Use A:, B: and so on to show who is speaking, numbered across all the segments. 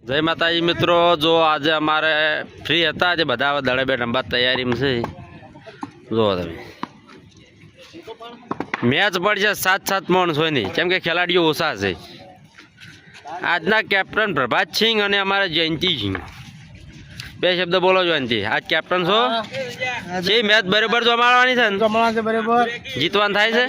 A: જય માતાજી મિત્રો, જો આજે અમારે ફ્રી હતા, આજે બધા દડે બે રમવા તૈયારીમાં છે. જો તમે મેચ પડશે 7-7 માણસોની, કેમ કે ખેલાડીઓ ઓછા છે. આજના કેપ્ટન પ્રભાતસિંહ અને અમારા જયંતિસિંહ. બે શબ્દ બોલો જયંતિ. આજ કેપ્ટન છો, જે મેચ બરાબર જમાડવાની છે ને,
B: બરાબર
A: જીતવાનું થાય છે.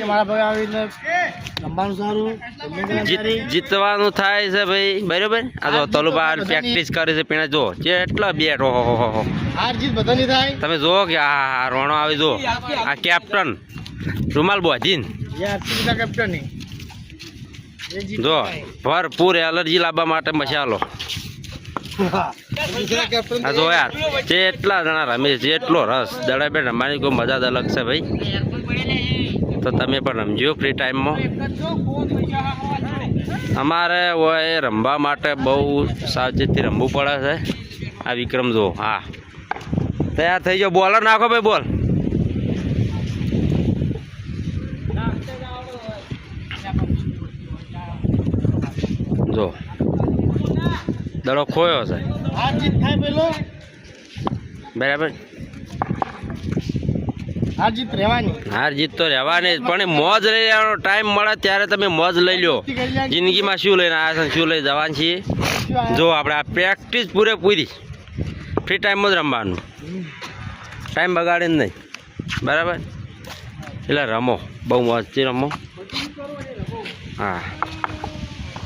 A: જીતવાનું થાય છે ભાઈ, બરાબર. આ જો તલુબા પ્રેક્ટિસ કરે છે પીણા. જો જેટલા બેટ, ઓહો
B: હાર જીત બધાની થાય.
A: તમે જુઓ કે આ રોણો આવી. જો આ કેપ્ટન રૂમાલ બોધીન જો ભરપૂર એલર્જી લાવવા માટે મસાલો. આ જો યાર જેટલા જણા રમે, જેટલો રસ દડા બે રમવાની કોઈ મજા જ અલગ છે ભાઈ. તો તમે પણ રમજો ફ્રી ટાઈમમાં. અમારે હોય રમવા માટે બહુ સાવચેતથી રમવું પડે છે. આ વિક્રમ જો, હા તૈયાર થઈ જાઓ. બોલર નાખો ભાઈ, બોલ. જો દડો ખોયો છે, બરાબર. હાર જીત તો રહેવાની, પણ મોજ લઈ લેવાનો. ટાઈમ મળે ત્યારે તમે મોજ લઈ લો. જિંદગીમાં શું લઈને આવ્યા છે, શું લઈ જવાનું છીએ. જો આપણે આ પ્રેક્ટિસ પૂરેપૂરી ફ્રી ટાઈમમાં જ રમવાનું, ટાઈમ બગાડે નહીં, બરાબર. એટલે રમો, બહુ મોજથી રમો. હા,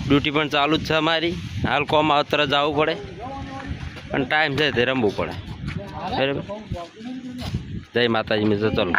A: ડ્યુટી પણ ચાલુ જ છે અમારી. હાલ કોમ આવતર જવું પડે, પણ ટાઈમ છે તે રમવું પડે, બરાબર. જય માતાજી મિત્રો, ચલો.